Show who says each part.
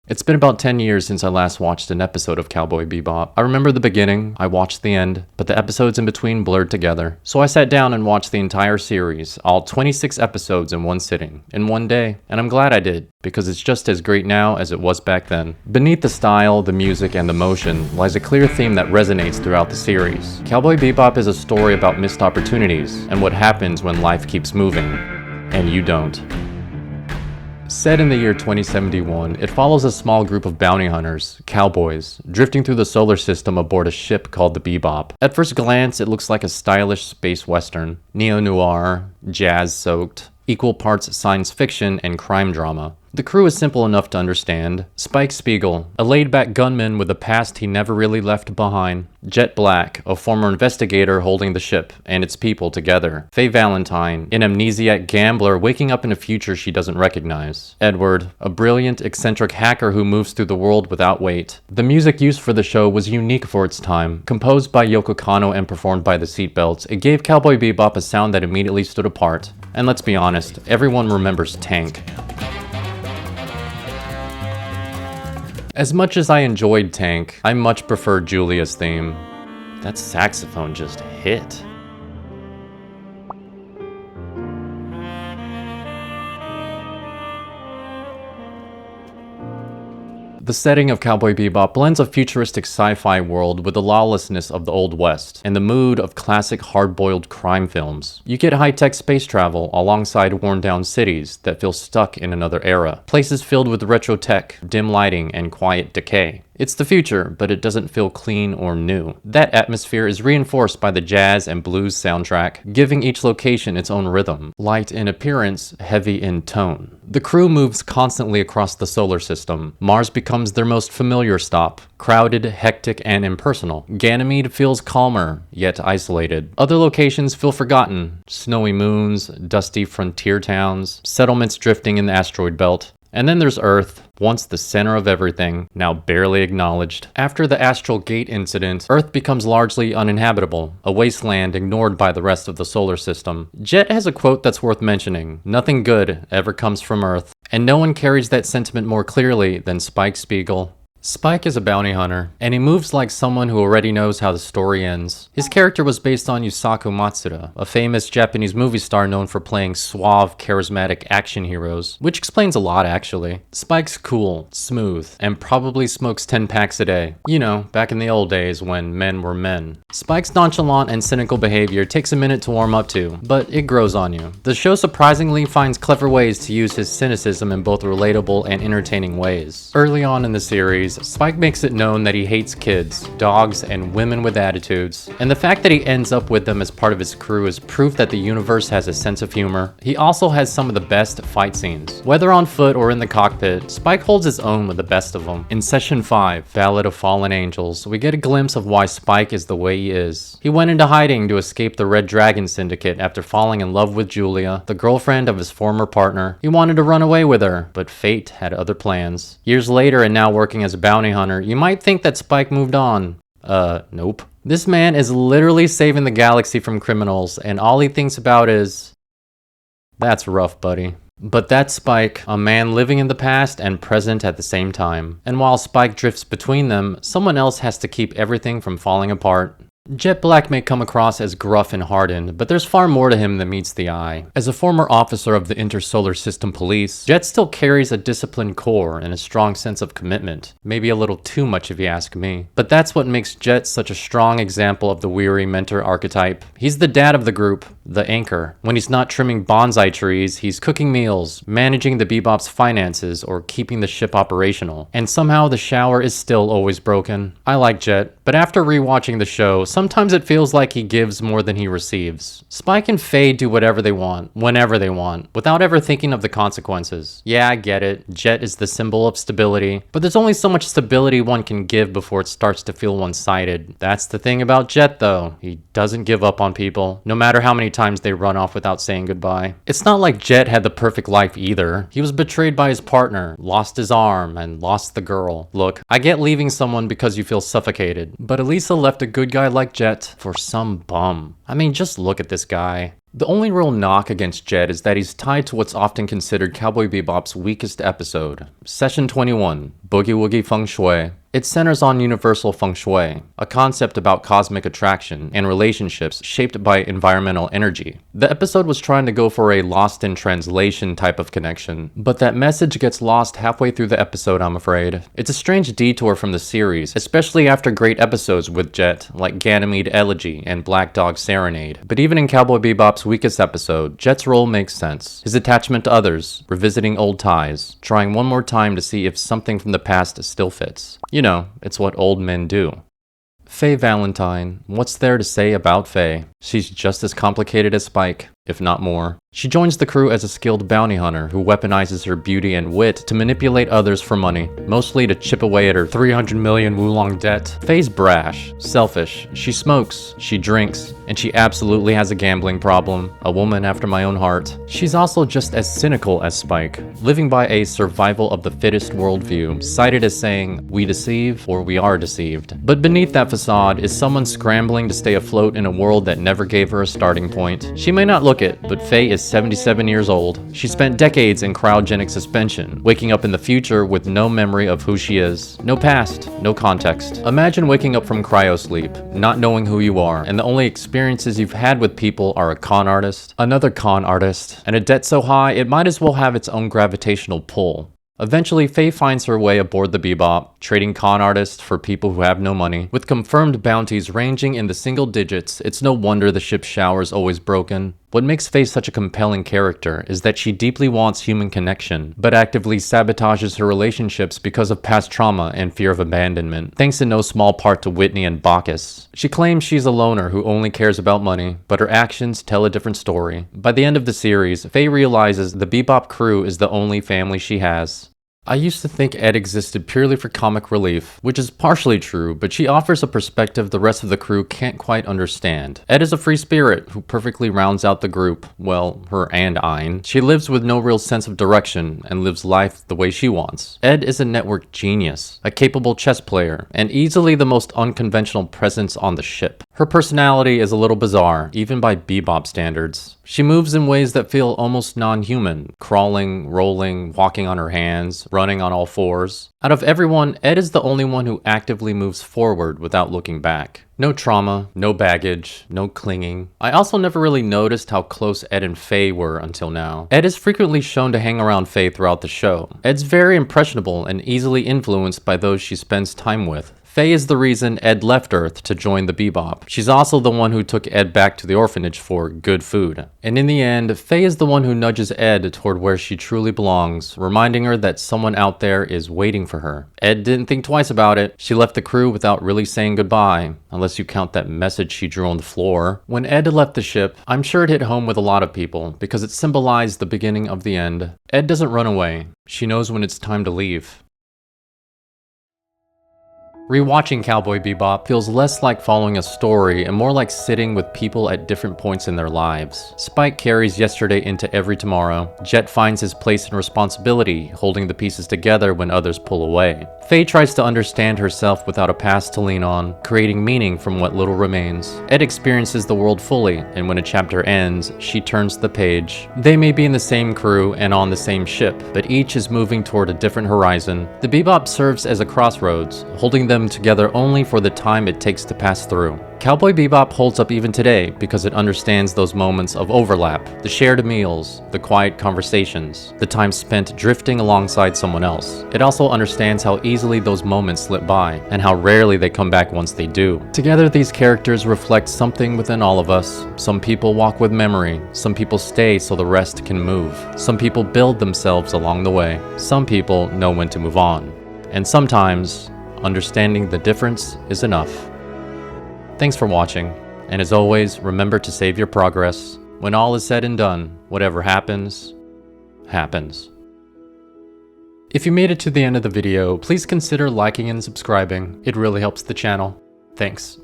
Speaker 1: It's been about 10 years since I last watched an episode of Cowboy Bebop. I remember the beginning, I watched the end, but the episodes in between blurred together. So I sat down and watched the entire series, all 26 episodes in one sitting, in one day. And I'm glad I did, because it's just as great now as it was back then. Beneath the style, the music, and the motion lies a clear theme that resonates throughout the series. Cowboy Bebop is a story about missed opportunities, and what happens when life keeps moving, and you don't. Set in the year 2071, it follows a small group of bounty hunters, cowboys, drifting through the solar system aboard a ship called the Bebop. At first glance, it looks like a stylish space western, neo-noir, jazz-soaked, equal parts science fiction and crime drama. The crew is simple enough to understand. Spike Spiegel, a laid-back gunman with a past he never really left behind. Jet Black, a former investigator holding the ship and its people together. Faye Valentine, an amnesiac gambler waking up in a future she doesn't recognize. Edward, a brilliant, eccentric hacker who moves through the world without weight. The music used for the show was unique for its time. Composed by Yoko Kanno and performed by the Seatbelts, it gave Cowboy Bebop a sound that immediately stood apart. And let's be honest, everyone remembers Tank. As much as I enjoyed Tank, I much preferred Julia's theme. That saxophone just hit. The setting of Cowboy Bebop blends a futuristic sci-fi world with the lawlessness of the Old West and the mood of classic hard-boiled crime films. You get high-tech space travel alongside worn-down cities that feel stuck in another era. Places filled with retro tech, dim lighting, and quiet decay. It's the future, but it doesn't feel clean or new. That atmosphere is reinforced by the jazz and blues soundtrack, giving each location its own rhythm. Light in appearance, heavy in tone. The crew moves constantly across the solar system. Mars becomes their most familiar stop. Crowded, hectic, and impersonal. Ganymede feels calmer, yet isolated. Other locations feel forgotten. Snowy moons, dusty frontier towns, settlements drifting in the asteroid belt. And then there's Earth, once the center of everything, now barely acknowledged. After the Astral Gate incident, Earth becomes largely uninhabitable, a wasteland ignored by the rest of the solar system. Jet has a quote that's worth mentioning: "Nothing good ever comes from Earth." And no one carries that sentiment more clearly than Spike Spiegel. Spike is a bounty hunter, and he moves like someone who already knows how the story ends. His character was based on Yusaku Matsuda, a famous Japanese movie star known for playing suave, charismatic action heroes, which explains a lot actually. Spike's cool, smooth, and probably smokes 10 packs a day. You know, back in the old days when men were men. Spike's nonchalant and cynical behavior takes a minute to warm up to, but it grows on you. The show surprisingly finds clever ways to use his cynicism in both relatable and entertaining ways. Early on in the series, Spike makes it known that he hates kids, dogs, and women with attitudes, and the fact that he ends up with them as part of his crew is proof that the universe has a sense of humor. He also has some of the best fight scenes. Whether on foot or in the cockpit, Spike holds his own with the best of them. In Session 5, Ballad of Fallen Angels, we get a glimpse of why Spike is the way he is. He went into hiding to escape the Red Dragon Syndicate after falling in love with Julia, the girlfriend of his former partner. He wanted to run away with her, but fate had other plans. Years later, and now working as a bounty hunter, you might think that Spike moved on. Nope. This man is literally saving the galaxy from criminals, and all he thinks about is... That's rough, buddy. But that's Spike, a man living in the past and present at the same time. And while Spike drifts between them, someone else has to keep everything from falling apart. Jet Black may come across as gruff and hardened, but there's far more to him than meets the eye. As a former officer of the Intersolar System Police, Jet still carries a disciplined core and a strong sense of commitment. Maybe a little too much if you ask me. But that's what makes Jet such a strong example of the weary mentor archetype. He's the dad of the group, the anchor. When he's not trimming bonsai trees, he's cooking meals, managing the Bebop's finances, or keeping the ship operational. And somehow the shower is still always broken. I like Jet, but after rewatching the show, sometimes it feels like he gives more than he receives. Spike and Faye do whatever they want, whenever they want, without ever thinking of the consequences. Yeah, I get it. Jet is the symbol of stability, but there's only so much stability one can give before it starts to feel one-sided. That's the thing about Jet though. He doesn't give up on people, no matter how many times they run off without saying goodbye. It's not like Jet had the perfect life either. He was betrayed by his partner, lost his arm, and lost the girl. Look, I get leaving someone because you feel suffocated, but Elisa left a good guy like Jet for some bum. I mean, just look at this guy. The only real knock against Jed is that he's tied to what's often considered Cowboy Bebop's weakest episode, Session 21, Boogie Woogie Feng Shui. It centers on universal feng shui, a concept about cosmic attraction and relationships shaped by environmental energy. The episode was trying to go for a lost in translation type of connection, but that message gets lost halfway through the episode, I'm afraid. It's a strange detour from the series, especially after great episodes with Jet, like Ganymede Elegy and Black Dog Serenade. But even in Cowboy Bebop's weakest episode, Jet's role makes sense. His attachment to others, revisiting old ties, trying one more time to see if something from the past still fits. You know, it's what old men do. Faye Valentine. What's there to say about Faye? She's just as complicated as Spike, if not more. She joins the crew as a skilled bounty hunter who weaponizes her beauty and wit to manipulate others for money, mostly to chip away at her 300 million Wulong debt. Faye's brash, selfish, she smokes, she drinks, and she absolutely has a gambling problem, a woman after my own heart. She's also just as cynical as Spike, living by a survival of the fittest worldview, cited as saying, we deceive or we are deceived. But beneath that facade is someone scrambling to stay afloat in a world that never gave her a starting point. She may not look it, but Faye is 77 years old. She spent decades in cryogenic suspension, waking up in the future with no memory of who she is. No past, no context. Imagine waking up from cryosleep, not knowing who you are, and the only experiences you've had with people are a con artist, another con artist, and a debt so high it might as well have its own gravitational pull. Eventually, Faye finds her way aboard the Bebop, trading con artists for people who have no money. With confirmed bounties ranging in the single digits, it's no wonder the ship's shower is always broken. What makes Faye such a compelling character is that she deeply wants human connection, but actively sabotages her relationships because of past trauma and fear of abandonment, thanks in no small part to Whitney and Bacchus. She claims she's a loner who only cares about money, but her actions tell a different story. By the end of the series, Faye realizes the Bebop crew is the only family she has. I used to think Ed existed purely for comic relief, which is partially true, but she offers a perspective the rest of the crew can't quite understand. Ed is a free spirit who perfectly rounds out the group, well, her and Ein. She lives with no real sense of direction and lives life the way she wants. Ed is a network genius, a capable chess player, and easily the most unconventional presence on the ship. Her personality is a little bizarre, even by Bebop standards. She moves in ways that feel almost non-human, crawling, rolling, walking on her hands, running on all fours. Out of everyone, Ed is the only one who actively moves forward without looking back. No trauma, no baggage, no clinging. I also never really noticed how close Ed and Faye were until now. Ed is frequently shown to hang around Faye throughout the show. Ed's very impressionable and easily influenced by those she spends time with. Faye is the reason Ed left Earth to join the Bebop. She's also the one who took Ed back to the orphanage for good food. And in the end, Faye is the one who nudges Ed toward where she truly belongs, reminding her that someone out there is waiting for her. Ed didn't think twice about it. She left the crew without really saying goodbye, unless you count that message she drew on the floor. When Ed left the ship, I'm sure it hit home with a lot of people, because it symbolized the beginning of the end. Ed doesn't run away. She knows when it's time to leave. Rewatching Cowboy Bebop feels less like following a story and more like sitting with people at different points in their lives. Spike carries yesterday into every tomorrow. Jet finds his place and responsibility, holding the pieces together when others pull away. Faye tries to understand herself without a past to lean on, creating meaning from what little remains. Ed experiences the world fully, and when a chapter ends, she turns the page. They may be in the same crew and on the same ship, but each is moving toward a different horizon. The Bebop serves as a crossroads, holding them together only for the time it takes to pass through. Cowboy Bebop holds up even today because it understands those moments of overlap, the shared meals, the quiet conversations, the time spent drifting alongside someone else. It also understands how easily those moments slip by, and how rarely they come back once they do. Together, these characters reflect something within all of us. Some people walk with memory, some people stay so the rest can move. Some people build themselves along the way. Some people know when to move on. And sometimes, understanding the difference is enough. Thanks for watching, and as always, remember to save your progress. When all is said and done, whatever happens, happens. If you made it to the end of the video, please consider liking and subscribing. It really helps the channel. Thanks.